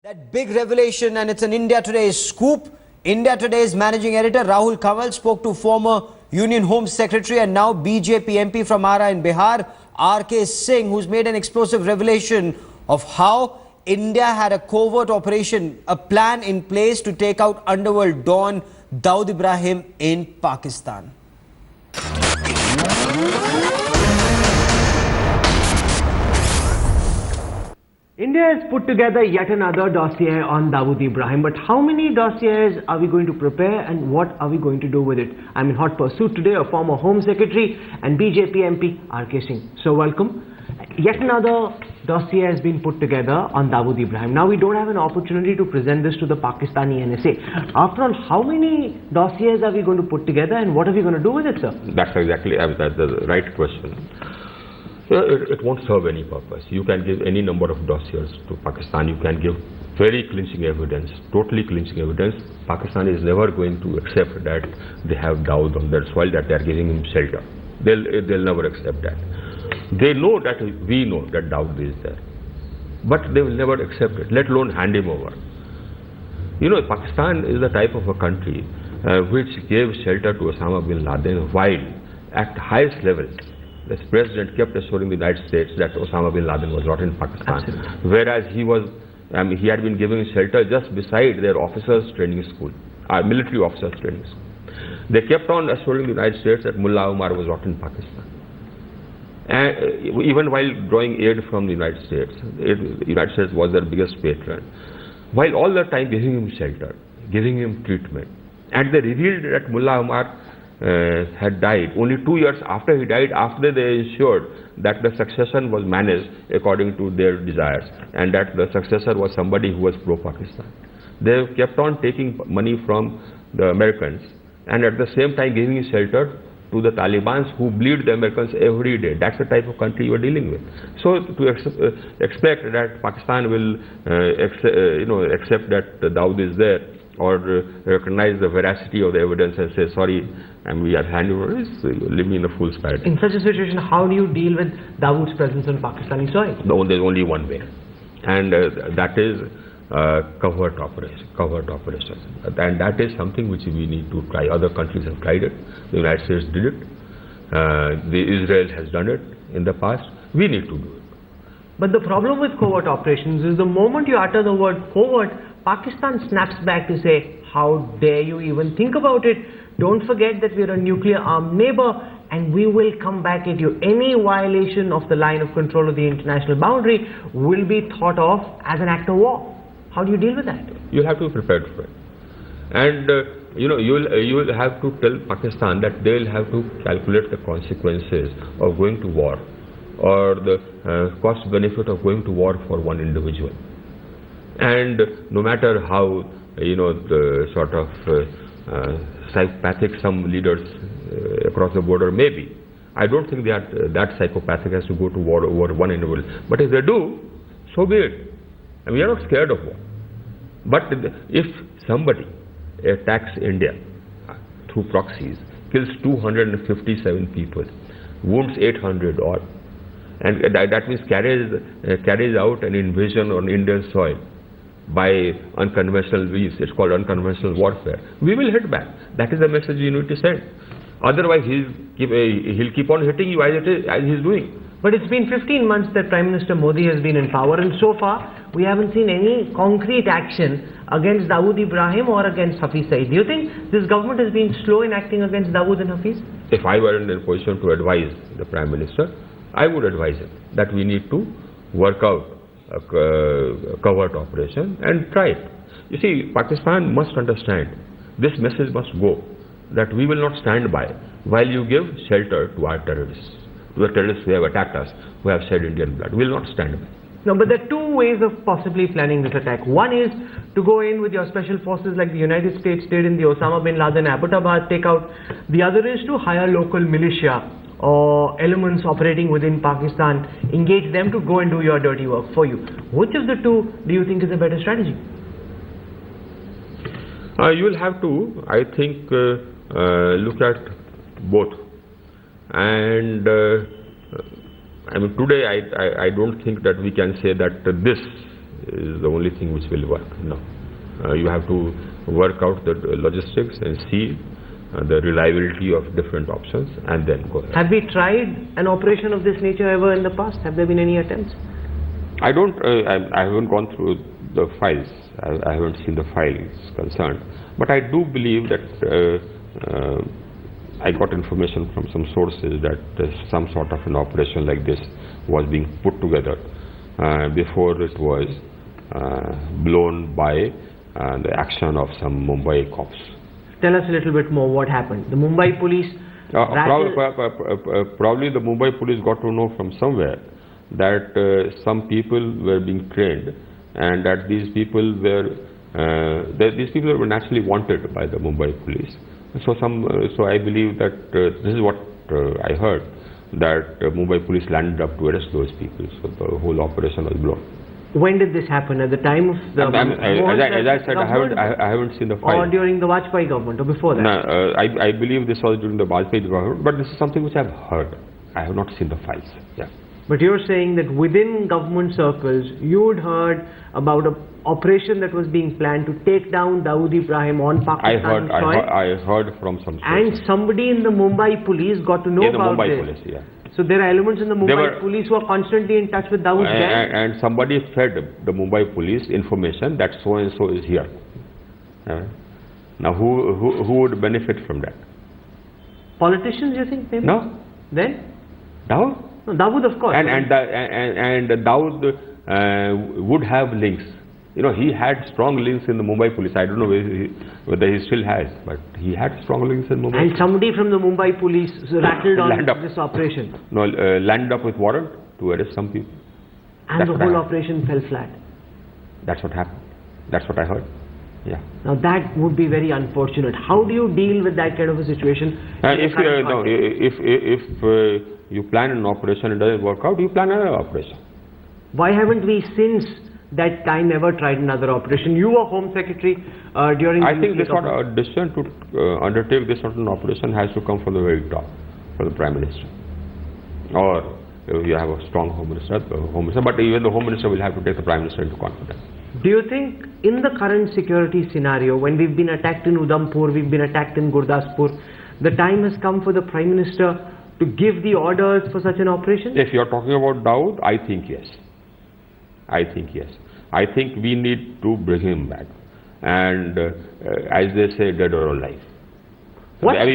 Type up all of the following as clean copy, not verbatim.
That big revelation, and it's an India Today scoop. India Today's managing editor Rahul Kanwal spoke to former Union Home Secretary and now BJP MP from Ara in Bihar, RK Singh, who's made an explosive revelation of how India had a covert operation, a plan in place to take out underworld don Dawood Ibrahim in Pakistan. India has put together yet another dossier on Dawood Ibrahim, but how many dossiers are we going to prepare and what are we going to do with it? I'm in hot pursuit today of former Home Secretary and BJP MP RK Singh. So welcome. Yet another dossier has been put together on Dawood Ibrahim. Now we don't have an opportunity to present this to the Pakistani NSA. After all, how many dossiers are we going to put together and what are we going to do with it, sir? That's exactly the right question. It won't serve any purpose. You can give any number of dossiers to Pakistan. You can give very clinching evidence, totally clinching evidence. Pakistan is never going to accept that they have Dawood on their soil, that they are giving him shelter. They'll never accept that. They know that we know that Dawood is there, but they will never accept it, let alone hand him over. You know, Pakistan is the type of a country which gave shelter to Osama bin Laden while at the highest levels the president kept assuring the United States that Osama bin Laden was not in Pakistan. Absolutely. Whereas he had been giving shelter just beside their officers training school, military officers training school. They kept on assuring the United States that Mullah Omar was not in Pakistan. And even while drawing aid from the United States, the United States was their biggest patron. While all the time giving him shelter, giving him treatment. And they revealed that Mullah Omar had died only 2 years after he died, after they ensured that the succession was managed according to their desires and that the successor was somebody who was pro-Pakistan. They kept on taking money from the Americans and at the same time giving shelter to the Taliban who bleed the Americans every day. That's the type of country you are dealing with. So to expect that Pakistan will accept that Dawood is there or recognize the veracity of the evidence and say, sorry, and we are handing over, is living in a fool's paradise. In such a situation, how do you deal with Dawood's presence on Pakistani soil? No, there's only one way, and that is covert operation. And that is something which we need to try. Other countries have tried it. The United States did it. Israel has done it in the past. We need to do it. But the problem with covert operations is the moment you utter the word covert, Pakistan snaps back to say, how dare you even think about it? Don't forget that we're a nuclear-armed neighbor and we will come back at you. Any violation of the line of control of the international boundary will be thought of as an act of war. How do you deal with that? You have to be prepared for it. And you'll have to tell Pakistan that they'll have to calculate the consequences of going to war or the cost benefit of going to war for one individual. And no matter how, the sort of psychopathic some leaders across the border may be, I don't think that psychopathic has to go to war over one individual. But if they do, so be it. And we are not scared of war. But if somebody attacks India through proxies, kills 257 people, wounds 800 odd, and that means carries out an invasion on Indian soil by unconventional means, it's called unconventional warfare, we will hit back. That is the message you need to send. Otherwise, he'll keep on hitting you as he's doing. But it's been 15 months that Prime Minister Modi has been in power, and so far we haven't seen any concrete action against Dawood Ibrahim or against Hafiz Saeed. Do you think this government has been slow in acting against Dawood and Hafiz? If I were in a position to advise the Prime Minister, I would advise him that we need to work out a covert operation and try it. You see, Pakistan must understand, this message must go, that we will not stand by while you give shelter to our terrorists, to the terrorists who have attacked us, who have shed Indian blood. We will not stand by. No, but there are two ways of possibly planning this attack. One is to go in with your special forces like the United States did in the Osama bin Laden Abbottabad takeout. The other is to hire local militia or elements operating within Pakistan, engage them to go and do your dirty work for you. Which of the two do you think is a better strategy? You will have to, I think, look at both. And I mean, today I don't think that we can say that this is the only thing which will work. No. You have to work out the logistics and see the reliability of different options and then go ahead. Have we tried an operation of this nature ever in the past? Have there been any attempts? I haven't gone through the files. I haven't seen the files concerned. But I do believe that I got information from some sources that some sort of an operation like this was being put together before it was blown by the action of some Mumbai cops. Tell us a little bit more what happened. The Mumbai police... Probably the Mumbai police got to know from somewhere that some people were being trained and that these people were naturally wanted by the Mumbai police. So I believe that this is what I heard, that Mumbai police landed up to arrest those people. So the whole operation was blown. When did this happen? At the time of the... As I said, I haven't seen the file. Or during the Vajpayee government or before that? No, I believe this was during the Vajpayee government, but this is something which I've heard. I have not seen the files. Yeah. But you're saying that within government circles, you'd heard about an operation that was being planned to take down Dawood Ibrahim on Pakistani soil? I heard from some sources. And somebody in the Mumbai police got to know about this? In the Mumbai police, yeah. So there are elements in the Mumbai police who are constantly in touch with Dawood's gang? And somebody fed the Mumbai police information that so and so is here. Now who would benefit from that? Politicians, you think? Maybe? No. Then? Dawood? No, Dawood, of course. And Dawood would have links. You know, he had strong links in the Mumbai police. I don't know whether he still has, but he had strong links in Mumbai. And somebody from the Mumbai police rattled on this operation? No, landed up with warrant to arrest some people. And the whole operation fell flat? That's what happened. That's what I heard. Yeah. Now that would be very unfortunate. How do you deal with that kind of a situation? If you plan an operation and it doesn't work out, you plan another operation. Why haven't we since that time ever tried another operation? You were Home Secretary during... I think this sort of decision to undertake this sort of an operation has to come from the very top, from the Prime Minister. Or you have a strong Home Minister, but even the Home Minister will have to take the Prime Minister into confidence. Do you think in the current security scenario, when we've been attacked in Udhampur, we've been attacked in Gurdaspur, the time has come for the Prime Minister to give the orders for such an operation? If you're talking about Dawood, I think yes. I think yes. I think we need to bring him back, and as they say, dead or alive. What? I mean,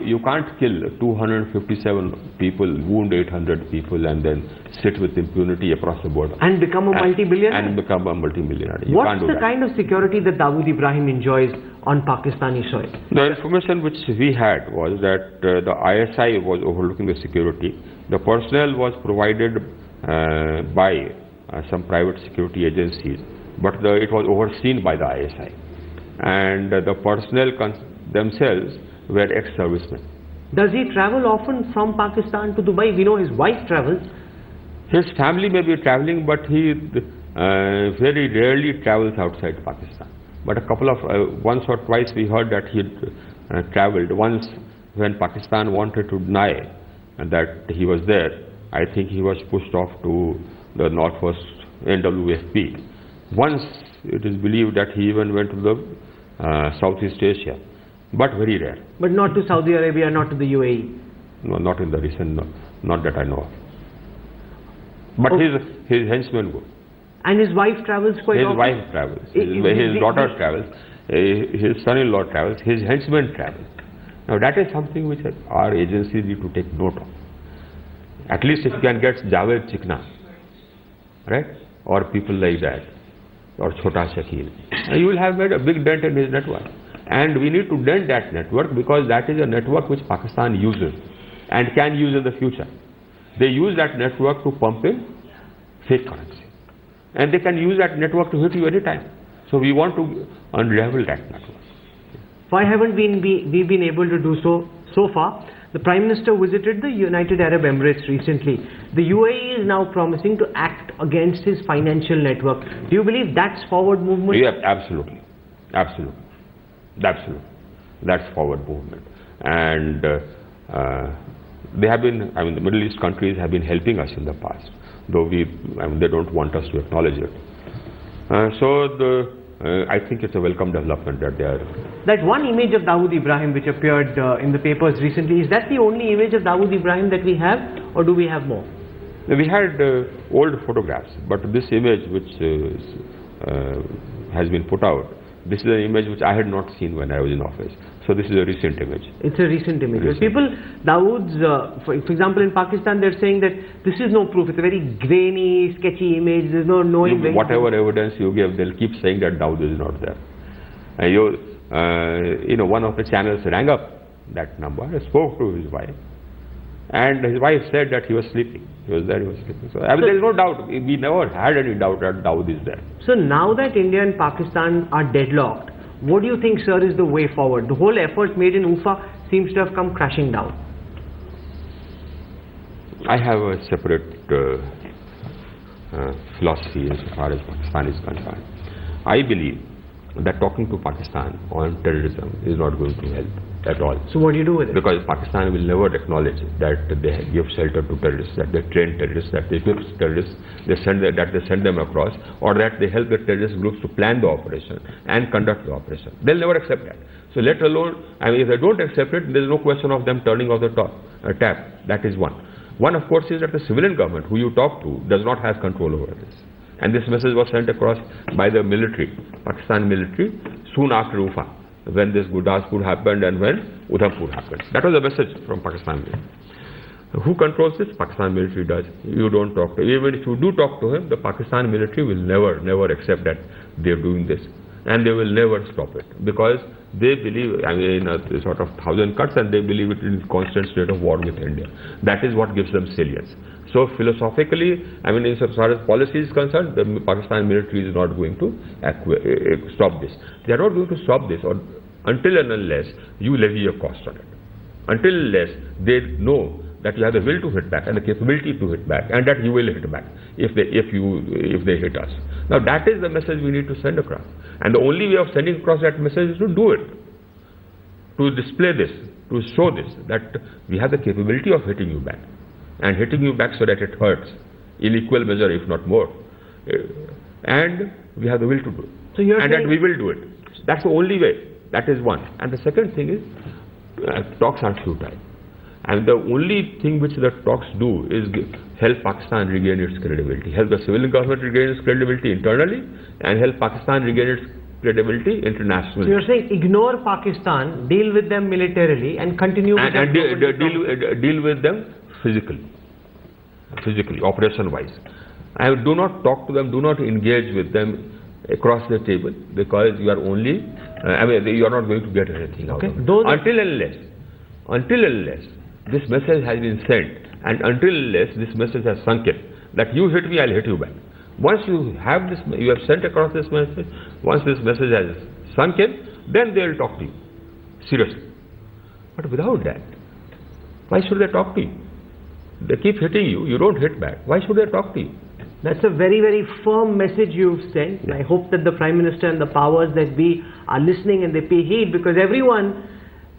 you can't kill 257 people, wound 800 people, and then sit with impunity across the border. And become a multi-billionaire? And become a multi-millionaire. What's the kind of security that Dawood Ibrahim enjoys on Pakistani soil? The information which we had was that the ISI was overlooking the security. The personnel was provided by some private security agencies, but it was overseen by the ISI. And the personnel themselves were ex-servicemen. Does he travel often from Pakistan to Dubai? We know his wife travels. His family may be traveling, but he very rarely travels outside Pakistan. But a couple of, once or twice we heard that he traveled. Once when Pakistan wanted to deny that he was there, I think he was pushed off to the Northwest NWFP. Once it is believed that he even went to the Southeast Asia, but very rare. But not to Saudi Arabia, not to the UAE? No, not in the recent, no, not that I know of. But his henchmen go. And his wife travels quite often? His wife travels, his daughter travels, his son-in-law travels, his henchmen travel. Now that is something which our agencies need to take note of. At least if you can get Javed Chikna, right, or people like that, or Chota Shakil, you will have made a big dent in his network. And we need to dent that network, because that is a network which Pakistan uses and can use in the future. They use that network to pump in fake currency, and they can use that network to hit you anytime. So we want to unravel that network. Why haven't we been able to do so far? The Prime Minister visited the United Arab Emirates recently. The UAE is now promising to act against his financial network. Do you believe that's forward movement? Yeah, absolutely. Absolutely. Absolutely. That's forward movement. And they have been, I mean, the Middle East countries have been helping us in the past, though they don't want us to acknowledge it. I think it's a welcome development that they are. That one image of Dawood Ibrahim which appeared in the papers recently, is that the only image of Dawood Ibrahim that we have, or do we have more? We had old photographs, but this image which has been put out, this is an image which I had not seen when I was in office. So this is a recent image. It's a recent image. But people, Dawood's, for example, in Pakistan, they're saying that this is no proof. It's a very grainy, sketchy image. There's no knowing. Whatever evidence you give, they'll keep saying that Dawood is not there. And one of the channels rang up that number, spoke to his wife, and his wife said that he was sleeping. He was there, he was sleeping. So there is no doubt. We never had any doubt that Dawood is there. So now that India and Pakistan are deadlocked, what do you think, sir, is the way forward? The whole effort made in UFA seems to have come crashing down. I have a separate philosophy as far as Pakistan is concerned. I believe that talking to Pakistan on terrorism is not going to help at all. So what do you do with it? Because Pakistan will never acknowledge that they give shelter to terrorists, that they train terrorists, that they equip terrorists, that they send them across, or that they help the terrorist groups to plan the operation and conduct the operation. They'll never accept that. So let alone, if they don't accept it, there's no question of them turning off the tap. That is one. One, of course, is that the civilian government who you talk to does not have control over this. And this message was sent across by the military, Pakistan military, soon after UFA, when this Gurdaspur happened and when Udhampur happened. That was a message from Pakistan military. Who controls this? Pakistan military does. You don't talk to him. Even if you do talk to him, the Pakistan military will never accept that they're doing this. And they will never stop it. Because they believe, in a sort of thousand cuts, and they believe it in constant state of war with India. That is what gives them salience. So philosophically, as far as policy is concerned, the Pakistan military is not going to stop this. They are not going to stop this until and unless you levy a cost on it. Until and unless they know that you have the will to hit back and the capability to hit back, and that you will hit back if they hit us. Now that is the message we need to send across. And the only way of sending across that message is to do it. To display this, to show this, that we have the capability of hitting you back. And hitting you back so that it hurts, in equal measure, if not more. And we have the will to do it. So you're saying that we will do it. That's the only way. That is one. And the second thing is, talks are futile. And the only thing which the talks do is help Pakistan regain its credibility, help the civilian government regain its credibility internally, and help Pakistan regain its credibility internationally. So you're saying ignore Pakistan, deal with them militarily, and continue with and deal with them physically, operation-wise. And do not talk to them, do not engage with them across the table, because you are only, you are not going to get anything out of it. Until and unless this message has been sent, and until and unless this message has sunk in, that you hit me, I'll hit you back. Once you have this, you have sent across this message, once this message has sunk in, then they will talk to you, seriously. But without that, why should they talk to you? They keep hitting you, you don't hit back. Why should they talk to you? That's a very, very firm message you've sent. Yeah. I hope that the Prime Minister and the powers that be are listening and they pay heed, because everyone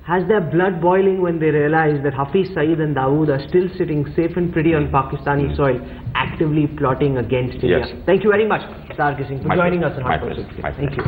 has their blood boiling when they realize that Hafiz Saeed and Dawood are still sitting safe and pretty on Pakistani soil, actively plotting against India. Yes. Thank you very much, Sir Singh, for joining us on Hot Pursuit. Thank you.